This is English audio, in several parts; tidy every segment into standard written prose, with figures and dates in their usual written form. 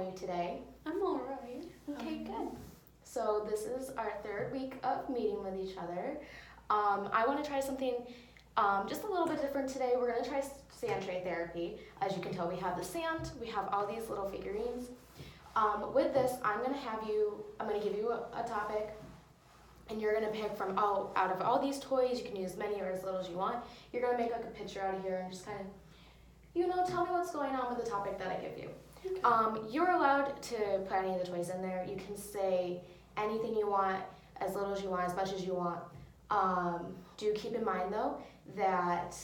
you today? I'm alright. Okay, good. So this is our third week of meeting with each other. I want to try something just a little bit different today. We're going to try sand tray therapy. As you can tell, we have the sand, we have all these little figurines. With this, I'm going to give you a topic, and you're going to pick from out of all these toys. You can use as many or as little as you want. You're going to make like a picture out of here and just kind of, tell me what's going on with the topic that I give you. Okay. You're allowed to put any of the toys in there. You can say anything you want, as little as you want, as much as you want. Do keep in mind though that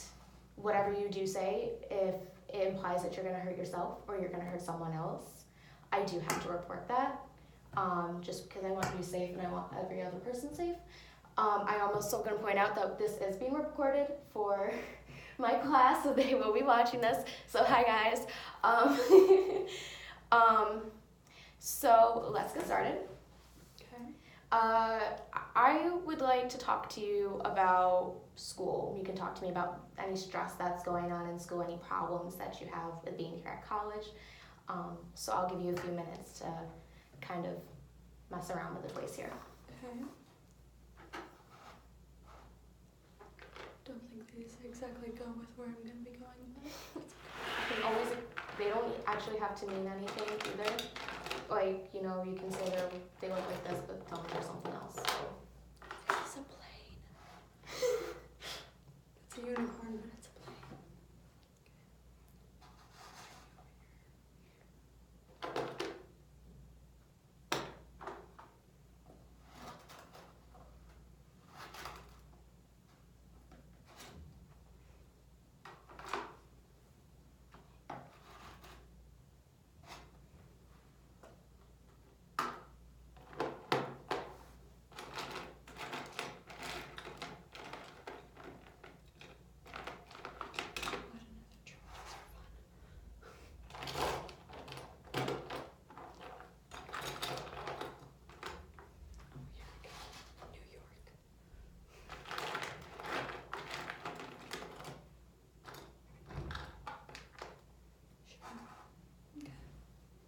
whatever you do say, if it implies that you're going to hurt yourself or you're going to hurt someone else, I do have to report that, just because I want to be safe and I want every other person safe. I'm also going to point out that this is being recorded for my class, so they will be watching this. So hi guys. So let's get started. Okay. I would like to talk to you about school. You can talk to me about any stress that's going on in school, any problems that you have with being here at college. So I'll give you a few minutes to kind of mess around with the toys here. Okay. Don't think these exactly go with where I'm going to be going, but that's okay. They don't actually have to mean anything either. Like, you can say they look like this, but tell me they're something else. So. It's a plane. It's a unicorn, but it's a plane.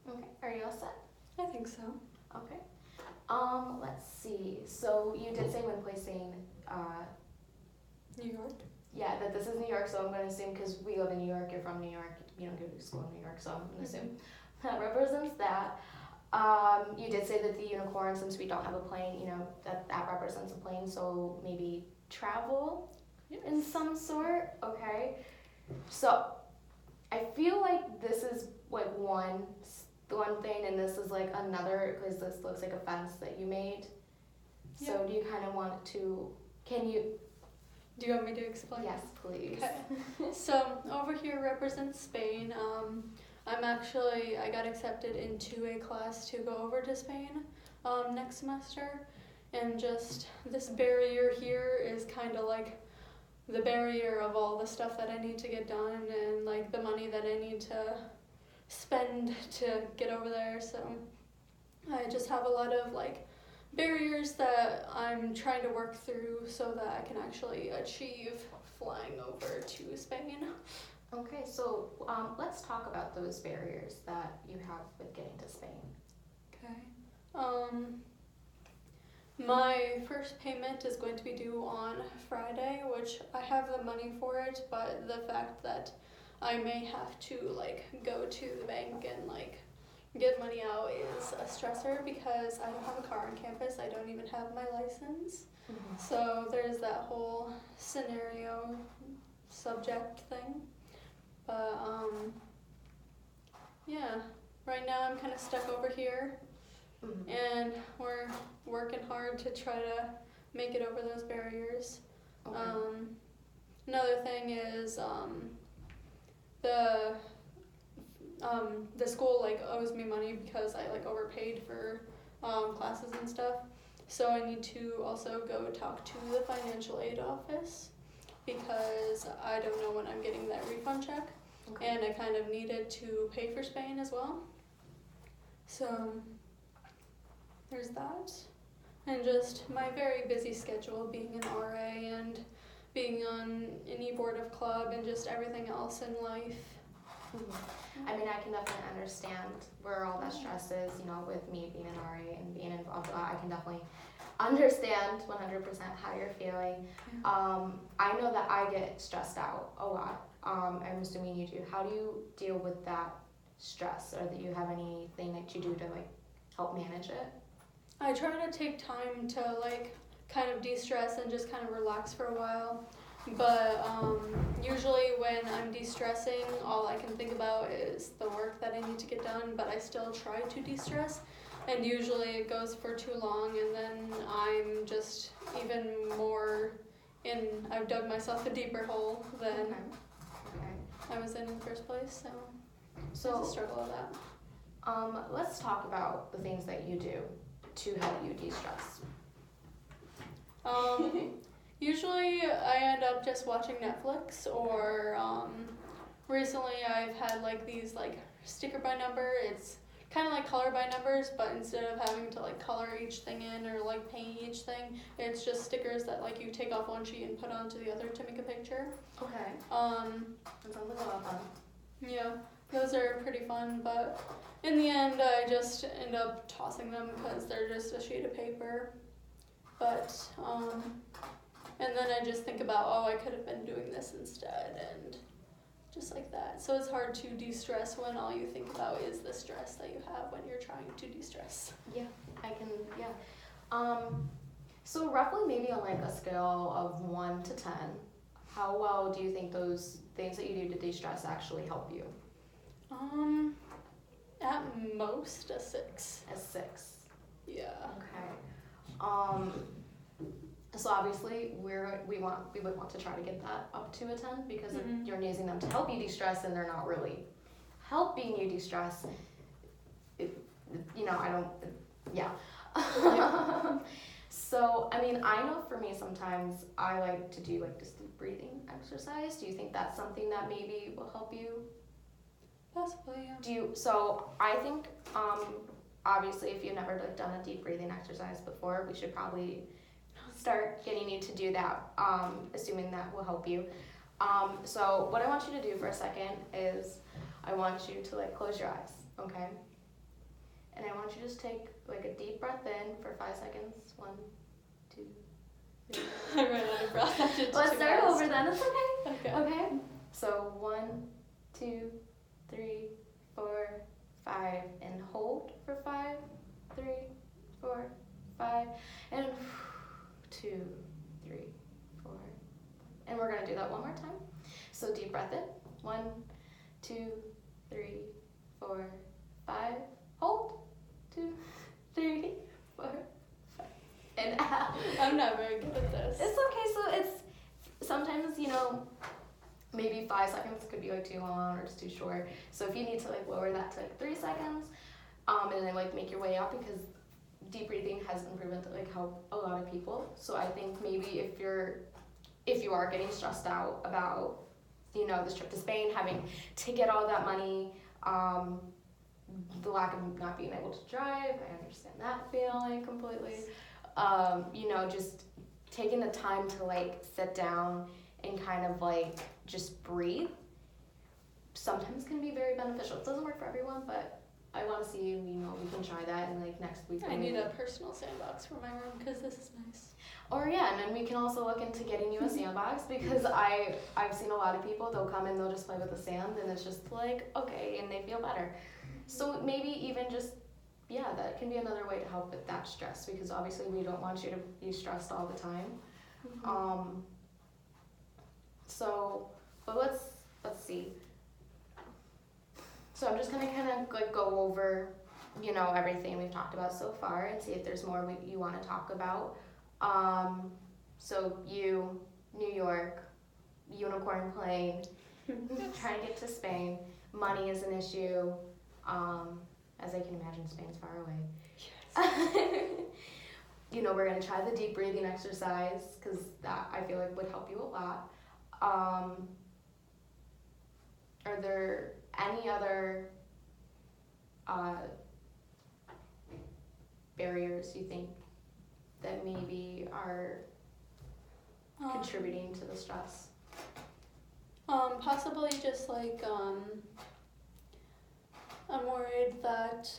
Okay, are you all set? I think so. Okay. Let's see. So you did say when placing, New York? yeah, that this is New York, so I'm going to assume because we live in New York, you're from New York, you don't go to school in New York, so I'm going to assume that represents that. You did say that the unicorn, since we don't have a plane, that represents a plane, so maybe travel in some sort. Okay. So I feel like this is like one thing, and this is like another, because this looks like a fence that you made. So Yeah. do you kind of want to, Do you want me to explain? yes, please. Okay. So over here represents Spain. I got accepted into a class to go over to Spain next semester, and just this barrier here is kind of like the barrier of all the stuff that I need to get done and like the money that I need to spend to get over there. So I just have a lot of like barriers that I'm trying to work through so that I can actually achieve flying over to Spain. Okay, so let's talk about those barriers that you have with getting to Spain. Okay. My first payment is going to be due on Friday, which I have the money for it, but the fact that I may have to like go to the bank and like get money out is a stressor because I don't have a car on campus. I don't even have my license. Mm-hmm. So there's that whole scenario subject thing. But yeah, right now I'm kind of stuck over here. Mm-hmm. And we're working hard to try to make it over those barriers. Okay. Another thing is the school like owes me money because I like overpaid for classes and stuff. So I need to also go talk to the financial aid office because I don't know when I'm getting that refund check. Okay. And I kind of needed to pay for Spain as well. So there's that. And just my very busy schedule being an RA and being on any board of club and just everything else in life. Mm-hmm. I mean, I can definitely understand where all that stress is, you know, with me being an RA and being involved. I can definitely understand 100% how you're feeling. I know that I get stressed out a lot. I'm assuming you do. How do you deal with that stress, or do you have anything that you do to like help manage it? I try to take time to like kind of de-stress and just kind of relax for a while. But usually when I'm de-stressing, all I can think about is the work that I need to get done, but I still try to de-stress. And usually it goes for too long, and then I'm just even more I've dug myself a deeper hole than I was in the first place, so it's a struggle with that. Let's talk about the things that you do to help you de-stress. Usually I end up just watching Netflix, or recently I've had like these like sticker by number. It's kind of like color by numbers, but instead of having to like color each thing in or like paint each thing, it's just stickers that like you take off one sheet and put onto the other to make a picture. Okay. That sounds like a lot of fun. Yeah, those are pretty fun, but in the end I just end up tossing them because they're just a sheet of paper. But and then I just think about, I could have been doing this instead, and just like that. So it's hard to de-stress when all you think about is the stress that you have when you're trying to de-stress. Yeah, I can, yeah. So roughly maybe on like a scale of 1 to 10, how well do you think those things that you do to de-stress actually help you? At most a 6. A 6. Yeah. Okay. So obviously we would want to try to get that up to a 10, because if you're using them to help you de-stress and they're not really helping you de-stress, I don't, yeah. So, I mean, I know for me sometimes I like to do like this deep breathing exercise. Do you think that's something that maybe will help you? Possibly, yeah. So I think, obviously if you've never like done a deep breathing exercise before, we should probably start getting you to do that, assuming that will help you. So what I want you to do for a second is I want you to like close your eyes, okay? And I want you to just take like a deep breath in for 5 seconds. 1, 2, 3. I ran out of breath after Let's start fast. over then, it's okay. Okay. Okay, so 1, 2, 3, 4, 5, and hold for 5, 3, 4, 5, and 2, 3, 4, and we're gonna do that one more time. So deep breath in, 1, 2, 3, 4, 5, hold, 2, 3, 4, 5, and out. I'm not very good at this. It's okay, so it's sometimes, maybe 5 seconds could be like too long or just too short. So if you need to like lower that to like 3 seconds, and then like make your way up, because deep breathing has been proven to like help a lot of people. So I think maybe if you are getting stressed out about this trip to Spain, having to get all that money, the lack of not being able to drive, I understand that feeling completely. Just taking the time to like sit down and kind of like just breathe sometimes can be very beneficial. It doesn't work for everyone, but I want to see, we can try that, and like next week. I need a personal sandbox for my room because this is nice. Or yeah, and then we can also look into getting you a sandbox, because I've seen a lot of people, they'll come and they'll just play with the sand, and it's just like, okay, and they feel better. So maybe even just, that can be another way to help with that stress, because obviously we don't want you to be stressed all the time. But let's see. So I'm just gonna kind of like go over, everything we've talked about so far, and see if there's more you want to talk about. So New York, unicorn plane, trying to get to Spain. Money is an issue. As I can imagine, Spain's far away. Yes. We're gonna try the deep breathing exercise, because that I feel like would help you a lot. Are there any other barriers you think that maybe are contributing to the stress? Possibly just like I'm worried that,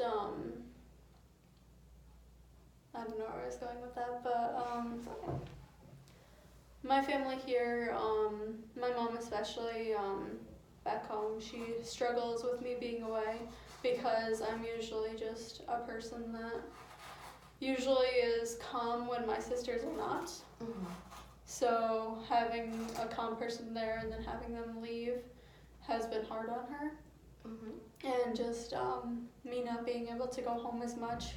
I don't know where I was going with that, but, my family here, my mom especially, back home, she struggles with me being away because I'm usually just a person that usually is calm when my sisters are not. Mm-hmm. So having a calm person there and then having them leave has been hard on her. Mm-hmm. And just me not being able to go home as much,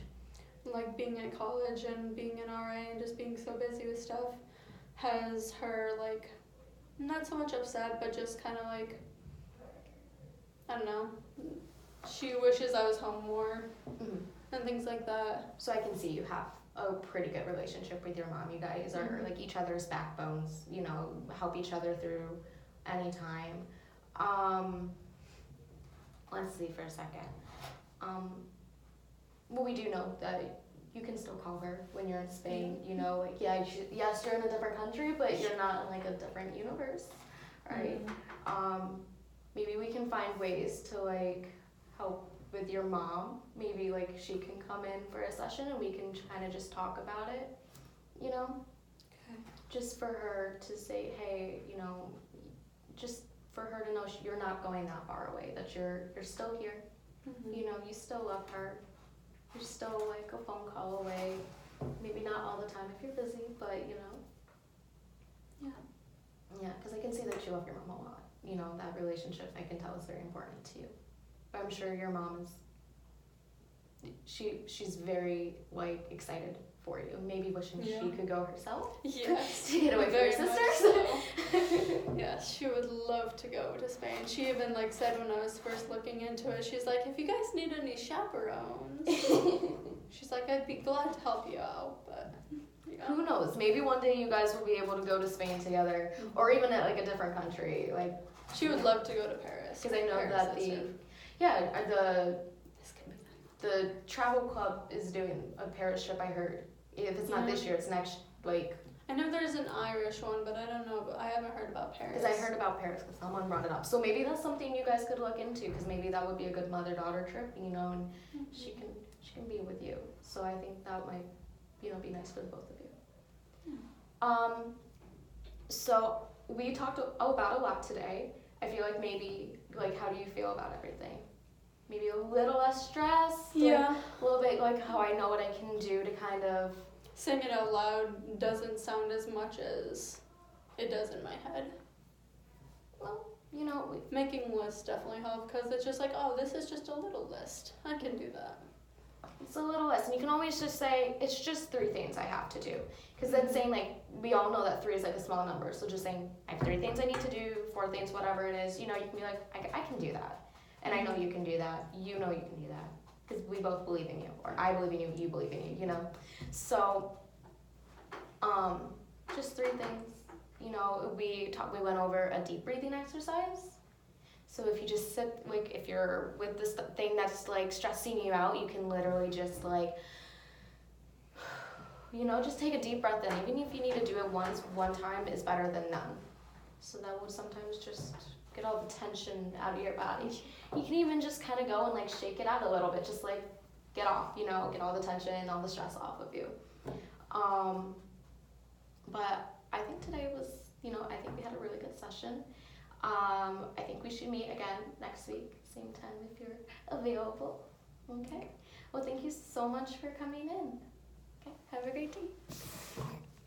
like being at college and being an RA and just being so busy with stuff, has her like not so much upset, but just kind of like, I don't know, she wishes I was home more. Mm-hmm. And things like that. So I can see you have a pretty good relationship with your mom. You guys are Mhm. like each other's backbones, you know, help each other through any time. Let's see for a second. Well, we do know that you can still call her when you're in Spain, you know, like, yes, you're in a different country, but you're not in like a different universe, right? Maybe we can find ways to like help with your mom. Maybe like she can come in for a session and we can kind of just talk about it, you know? Okay. Just for her to say, hey, you know, just for her to know you're not going that far away, that you're still here. Mm-hmm. You know, you still love her. You're still like a phone call away. Maybe not all the time if you're busy, but you know. Yeah. Yeah, because I can see that you love your mom a lot. You know, that relationship I can tell is very important to you. But I'm sure your mom is, she's very like excited for you. Maybe wishing she could go herself. Yes. To get away from your Very much sisters. so. Yes, she would love to go to Spain. She even like said when I was first looking into it, she's like, if you guys need any chaperones, she's like, I'd be glad to help you out, but yeah. Who knows? Maybe one day you guys will be able to go to Spain together, or even at like a different country. Like she would love to go to Paris. because I know Paris that is the her- the travel club is doing a Paris trip. I heard. If it's not this year, it's next. Like I know there's an Irish one, but I don't know. But I haven't heard about Paris. because I heard about Paris because someone brought it up. So maybe that's something you guys could look into because maybe that would be a good mother-daughter trip. You know, and she can be with you. So I think that might be nice for the both of you. So we talked about a lot today. I feel like maybe, like, how do you feel about everything? Maybe a little less stressed? Yeah. Like, a little bit like how I know what I can do to kind of... Saying it out loud doesn't sound as much as it does in my head. Well, Making lists definitely help because it's just like, oh, this is just a little list. I can do that. it's a little less. And you can always just say, it's just 3 things I have to do. Because then saying, like, we all know that 3 is like a small number. So just saying, I have 3 things I need to do, 4 things, whatever it is, you can be like, I can do that. And I know you can do that. You know you can do that. Because we both believe in you. Or I believe in you, you believe in you, So, just 3 things. We went over a deep breathing exercise. So if you just sit, like, if you're with this thing that's, like, stressing you out, you can literally just, like, just take a deep breath in. Even if you need to do it one time is better than none. So that would sometimes just get all the tension out of your body. You can even just kind of go and, like, shake it out a little bit. Just, like, get off, get all the tension, all the stress off of you. But I think today was, I think we had a really good session. I think we should meet again next week, same time if you're available. Okay. Well, thank you so much for coming in.